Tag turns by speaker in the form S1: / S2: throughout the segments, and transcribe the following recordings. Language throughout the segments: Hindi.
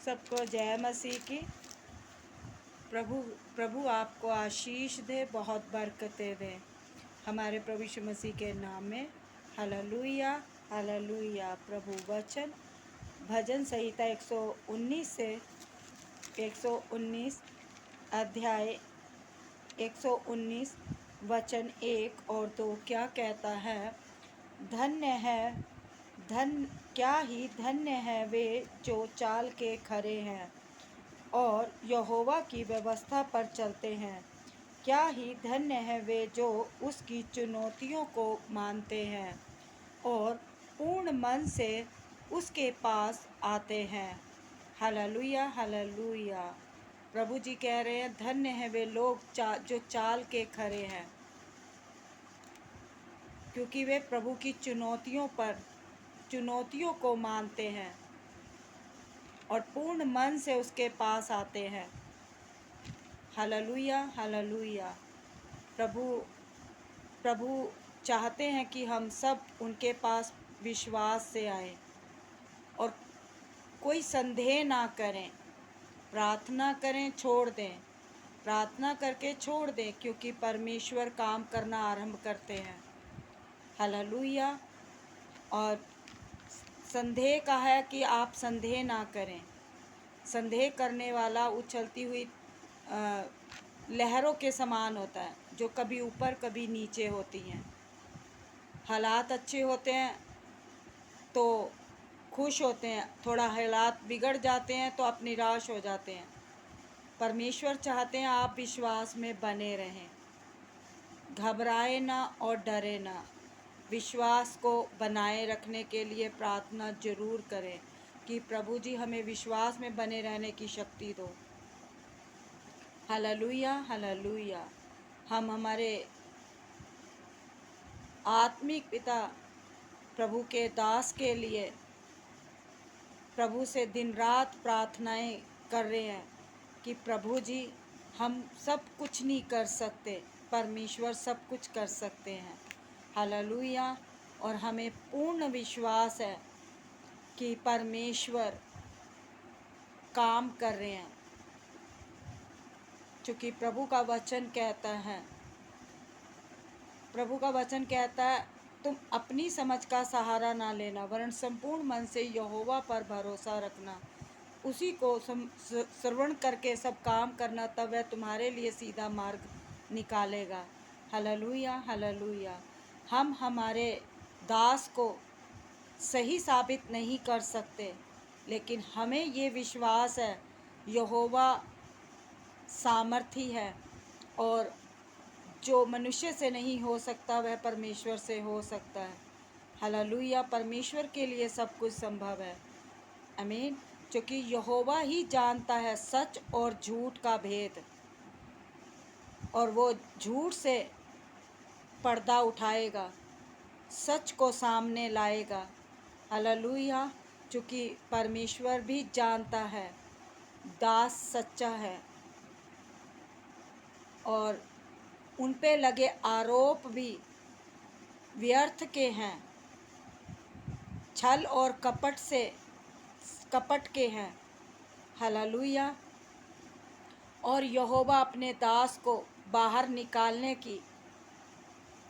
S1: सबको जय मसीह की। प्रभु प्रभु आपको आशीष दे, बहुत बरकतें दे हमारे प्रभु यीशु मसीह के नाम में। Hallelujah hallelujah. प्रभु वचन भजन संहिता 119 से 119 अध्याय 119 वचन 1 और 2 क्या कहता है? क्या ही धन्य है वे जो चाल के खरे हैं और यहोवा की व्यवस्था पर चलते हैं। क्या ही धन्य है वे जो उसकी चुनौतियों को मानते हैं और पूर्ण मन से उसके पास आते हैं। Hallelujah hallelujah. प्रभु जी कह रहे हैं, धन्य है वे लोग जो चाल के खरे हैं, क्योंकि वे प्रभु की चुनौतियों को मानते हैं और पूर्ण मन से उसके पास आते हैं। Hallelujah hallelujah. प्रभु चाहते हैं कि हम सब उनके पास विश्वास से आएं और कोई संदेह ना करें, प्रार्थना करें, छोड़ दें, प्रार्थना करके छोड़ दें, क्योंकि परमेश्वर काम करना आरंभ करते हैं। हालेलुया। और संदेह का है कि आप संदेह ना करें। संदेह करने वाला उछलती हुई लहरों के समान होता है, जो कभी ऊपर कभी नीचे होती हैं। हालात अच्छे होते हैं तो खुश होते हैं, थोड़ा हालात बिगड़ जाते हैं तो आप निराश हो जाते हैं। परमेश्वर चाहते हैं आप विश्वास में बने रहें, घबराए ना और डरे ना। विश्वास को बनाए रखने के लिए प्रार्थना जरूर करें कि प्रभु जी हमें विश्वास में बने रहने की शक्ति दो। Hallelujah hallelujah. हम हमारे आत्मिक पिता प्रभु के दास के लिए प्रभु से दिन रात प्रार्थनाएं कर रहे हैं कि प्रभु जी हम सब कुछ नहीं कर सकते, परमेश्वर सब कुछ कर सकते हैं। हालेलुया। और हमें पूर्ण विश्वास है कि परमेश्वर काम कर रहे हैं, क्योंकि प्रभु का वचन कहता है तुम अपनी समझ का सहारा ना लेना, वरन संपूर्ण मन से यहोवा पर भरोसा रखना, उसी को श्रवण करके सब काम करना, तब वह तुम्हारे लिए सीधा मार्ग निकालेगा। Hallelujah hallelujah. हम हमारे दास को सही साबित नहीं कर सकते, लेकिन हमें ये विश्वास है यहोवा सामर्थी है और जो मनुष्य से नहीं हो सकता वह परमेश्वर से हो सकता है। हालेलुया। परमेश्वर के लिए सब कुछ संभव है। आमीन। क्योंकि यहोवा ही जानता है सच और झूठ का भेद, और वो झूठ से पर्दा उठाएगा, सच को सामने लाएगा। हालेलुया। क्योंकि परमेश्वर भी जानता है दास सच्चा है और उन पे लगे आरोप भी व्यर्थ के हैं, छल और कपट के हैं। हालेलुया। और यहोवा अपने दास को बाहर निकालने की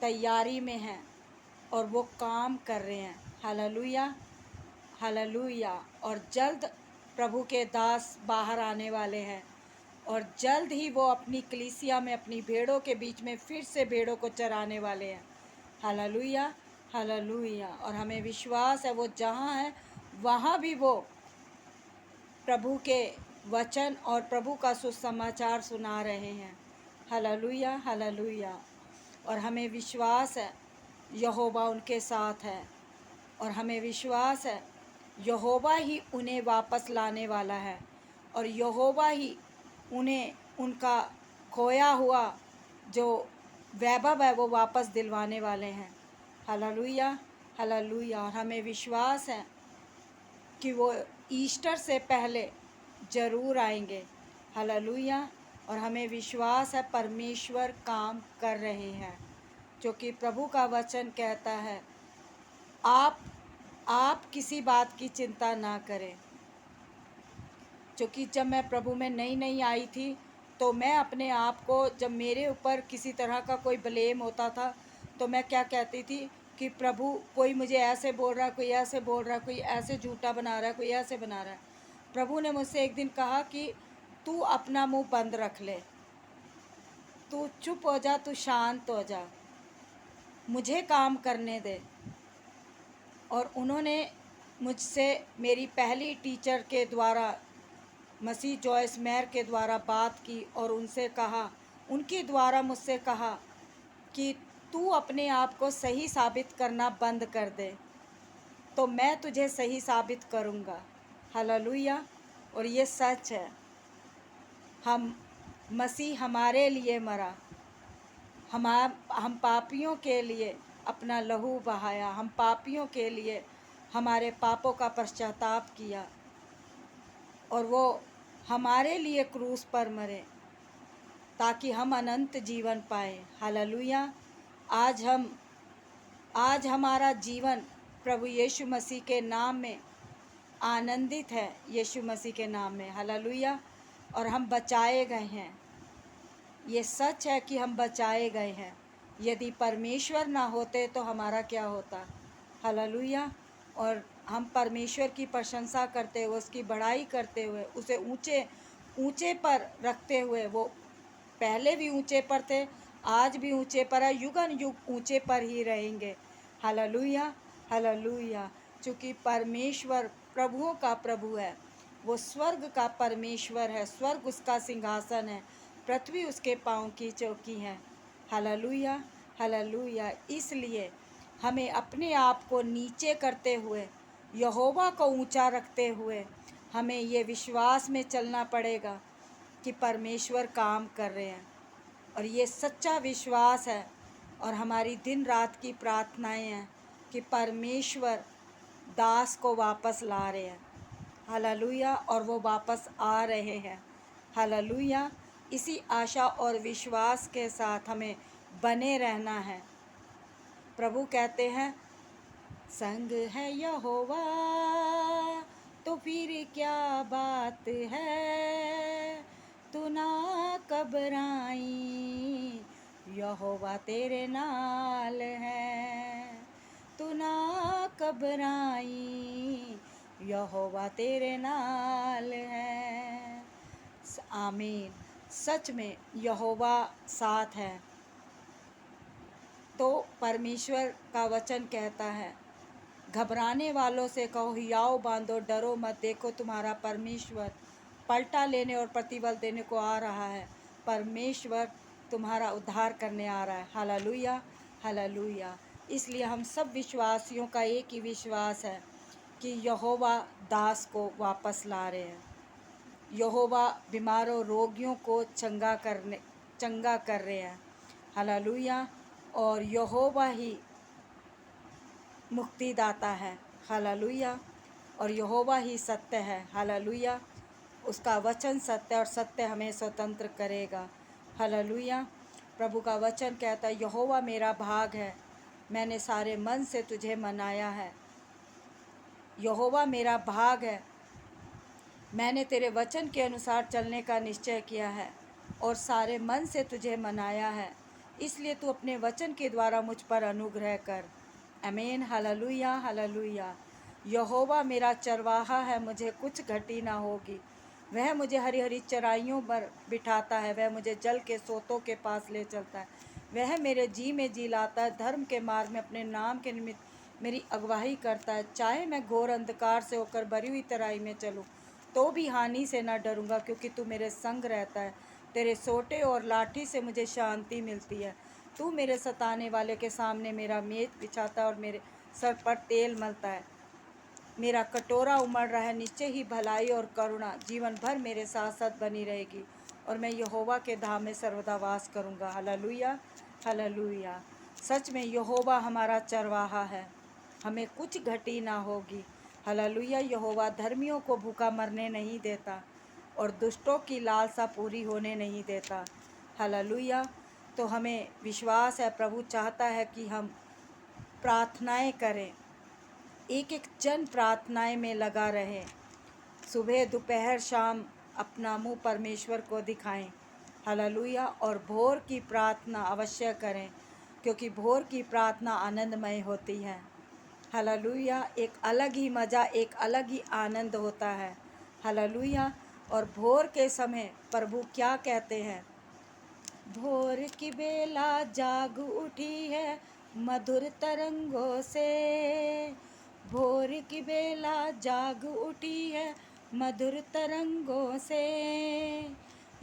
S1: तैयारी में है और वो काम कर रहे हैं। Hallelujah hallelujah. और जल्द प्रभु के दास बाहर आने वाले हैं और जल्द ही वो अपनी कलीसिया में अपनी भेड़ों के बीच में फिर से भेड़ों को चराने वाले हैं। Hallelujah hallelujah. और हमें विश्वास है वो जहाँ है वहाँ भी वो प्रभु के वचन और प्रभु का सुसमाचार सुना रहे हैं। Hallelujah hallelujah. और हमें विश्वास है यहोवा उनके साथ है और हमें विश्वास है यहोवा ही उन्हें वापस लाने वाला है और यहोवा ही उन्हें उनका खोया हुआ जो वैभव है वो वापस दिलवाने वाले हैं। Hallelujah hallelujah. और हमें विश्वास है कि वो ईस्टर से पहले ज़रूर आएंगे। हालेलुया। और हमें विश्वास है परमेश्वर काम कर रहे हैं, क्योंकि प्रभु का वचन कहता है आप किसी बात की चिंता ना करें, क्योंकि जब मैं प्रभु में नई नई आई थी तो मैं अपने आप को, जब मेरे ऊपर किसी तरह का कोई ब्लेम होता था तो मैं क्या कहती थी कि प्रभु कोई मुझे ऐसे बोल रहा है, कोई ऐसे बोल रहा है, कोई ऐसे झूठा बना रहा है, कोई ऐसे बना रहा है। प्रभु ने मुझसे एक दिन कहा कि तू अपना मुंह बंद रख ले, तू चुप हो जा, तू शांत हो जा, मुझे काम करने दे। और उन्होंने मुझसे मेरी पहली टीचर के द्वारा, मसीह जॉयस मेयर के द्वारा बात की और उनसे कहा, उनके द्वारा मुझसे कहा कि तू अपने आप को सही साबित करना बंद कर दे, तो मैं तुझे सही साबित करूँगा। हालेलुया। और ये सच है, हम मसीह हमारे लिए मरा, हम पापियों के लिए अपना लहू बहाया, हम पापियों के लिए हमारे पापों का पश्चाताप किया और वो हमारे लिए क्रूस पर मरे ताकि हम अनंत जीवन पाए। हालेलुया। आज हमारा जीवन प्रभु यीशु मसीह के नाम में आनंदित है, यीशु मसीह के नाम में। हालेलुया। और हम बचाए गए हैं, ये सच है कि हम बचाए गए हैं। यदि परमेश्वर ना होते तो हमारा क्या होता। हालेलुया। और हम परमेश्वर की प्रशंसा करते हुए, उसकी बड़ाई करते हुए, उसे ऊंचे ऊंचे पर रखते हुए, वो पहले भी ऊंचे पर थे, आज भी ऊंचे पर है, युगन युग ऊंचे पर ही रहेंगे। हालेलुया। हालेलुया। चूँकि परमेश्वर प्रभुओं का प्रभु है, वो स्वर्ग का परमेश्वर है, स्वर्ग उसका सिंहासन है, पृथ्वी उसके पाँव की चौकी है। हालेलुया। हालेलुया। इसलिए हमें अपने आप को नीचे करते हुए, यहोवा को ऊंचा रखते हुए, हमें ये विश्वास में चलना पड़ेगा कि परमेश्वर काम कर रहे हैं। और ये सच्चा विश्वास है और हमारी दिन रात की प्रार्थनाएं हैं कि परमेश्वर दास को वापस ला रहे हैं। हालेलुया। और वो वापस आ रहे हैं। हालेलुया। इसी आशा और विश्वास के साथ हमें बने रहना है। प्रभु कहते हैं, संग है यहोवा तो फिर क्या बात है, तू ना घबराई, यहोवा तेरे नाल है, तू ना घबराई, यहोवा तेरे नाल है। आमीन। सच में यहोवा साथ है। तो परमेश्वर का वचन कहता है, घबराने वालों से कहो हियाव बांधो, डरो मत, देखो तुम्हारा परमेश्वर पलटा लेने और प्रतिबल देने को आ रहा है। परमेश्वर तुम्हारा उद्धार करने आ रहा है। हालेलुया। हालेलुया। इसलिए हम सब विश्वासियों का एक ही विश्वास है कि यहोवा दास को वापस ला रहे हैं। यहोवा बीमारों रोगियों को चंगा कर रहे हैं। हालेलुया। और यहोवा ही मुक्तिदाता है। हालेलुया। और यहोवा ही सत्य है। हालेलुया। उसका वचन सत्य और सत्य हमें स्वतंत्र करेगा। हालेलुया। प्रभु का वचन कहता है, यहोवा मेरा भाग है, मैंने सारे मन से तुझे मनाया है। यहोवा मेरा भाग है, मैंने तेरे वचन के अनुसार चलने का निश्चय किया है और सारे मन से तुझे मनाया है। इसलिए तू अपने वचन के द्वारा मुझ पर अनुग्रह कर। आमीन। हालेलुया। हालेलुया। यहोवा मेरा चरवाहा है, मुझे कुछ घटी ना होगी। वह मुझे हरी हरी चराइयों पर बिठाता है, वह मुझे जल के सोतों के पास ले चलता है। वह मेरे जी में जी लाता है, धर्म के मार्ग में अपने नाम के निमित्त मेरी अगुवाई करता है। चाहे मैं घोर अंधकार से होकर भरी हुई तराई में चलूँ तो भी हानि से न डरूंगा, क्योंकि तू मेरे संग रहता है। तेरे सोटे और लाठी से मुझे शांति मिलती है। तू मेरे सताने वाले के सामने मेरा मेज बिछाता है और मेरे सर पर तेल मलता है। मेरा कटोरा उमड़ रहा है, नीचे ही भलाई और करुणा जीवन भर मेरे साथ साथ बनी रहेगी और मैं यहोवा के धाम में सर्वदा वास करूँगा। हालेलुया। हालेलुया। सच में यहोवा हमारा चरवाहा है, हमें कुछ घटी ना होगी। हालेलुया। यहोवा धर्मियों को भूखा मरने नहीं देता और दुष्टों की लालसा पूरी होने नहीं देता। हालेलुया। तो हमें विश्वास है, प्रभु चाहता है कि हम प्रार्थनाएं करें, एक एक जन प्रार्थनाएं में लगा रहे, सुबह दोपहर शाम अपना मुंह परमेश्वर को दिखाएं। हालेलुया। और भोर की प्रार्थना अवश्य करें, क्योंकि भोर की प्रार्थना आनंदमय होती है। हालेलुया। एक अलग ही मज़ा, एक अलग ही आनंद होता है। हालेलुया। और भोर के समय प्रभु क्या कहते हैं? भोर की बेला जाग उठी है मधुर तरंगों से। भोर की बेला जाग उठी है मधुर तरंगों से।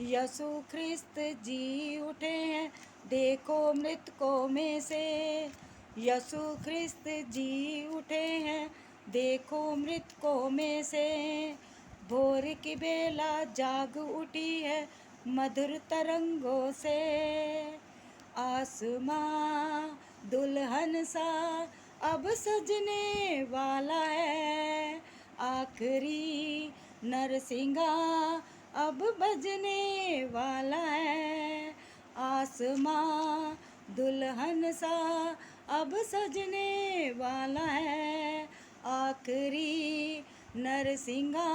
S1: यीशु ख्रिस्त जी उठे हैं देखो मृतकों में से। यीशु ख्रिस्त जी उठे हैं देखो मृतकों में से। भोर की बेला जाग उठी है मधुर तरंगों से। आसमां दुल्हन सा अब सजने वाला है। आखिरी नरसिंगा अब बजने वाला है। आसमां दुल्हन सा अब सजने वाला है। आखिरी नरसिंगा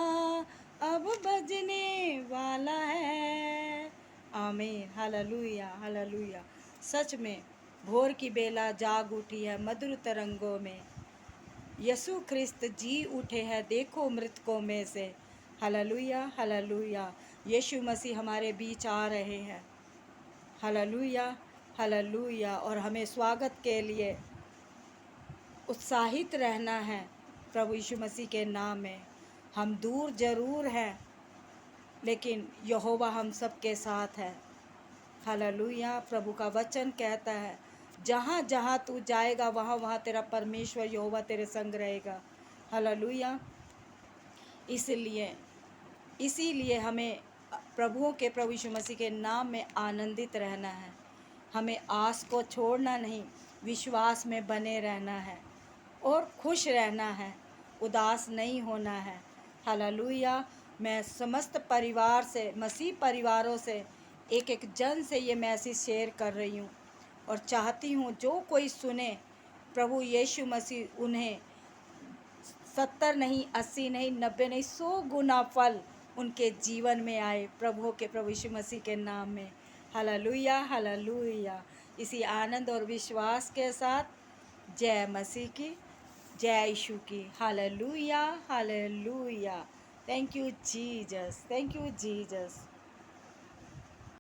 S1: अब बजने वाला है। आमीन। Hallelujah, hallelujah. सच में भोर की बेला जाग उठी है मधुर तरंगों में। यीशु ख्रिस्त जी उठे हैं देखो मृतकों में से। Hallelujah, hallelujah. यीशु मसीह हमारे बीच आ रहे हैं। Hallelujah, hallelujah. और हमें स्वागत के लिए उत्साहित रहना है प्रभु यीशु मसीह के नाम में। हम दूर ज़रूर हैं, लेकिन यहोवा हम सब के साथ है। हालेलुया। प्रभु का वचन कहता है, जहाँ जहाँ तू जाएगा वहाँ वहाँ तेरा परमेश्वर यहोवा तेरे संग रहेगा। हालेलुया। इसीलिए हमें प्रभु यीशु मसीह के नाम में आनंदित रहना है। हमें आस को छोड़ना नहीं, विश्वास में बने रहना है और खुश रहना है, उदास नहीं होना है। हालेलुया। मैं समस्त परिवार से, मसीह परिवारों से, एक एक जन से ये मैसेज शेयर कर रही हूँ और चाहती हूँ जो कोई सुने, प्रभु यीशु मसीह उन्हें 70 नहीं, 80 नहीं, 90 नहीं, 100 गुना फल उनके जीवन में आए प्रभु यीशु मसीह के नाम में। Hallelujah, hallelujah. इसी आनंद और विश्वास के साथ जय मसीह की, जय यीशु की। Hallelujah, hallelujah. Thank you Jesus, thank you Jesus.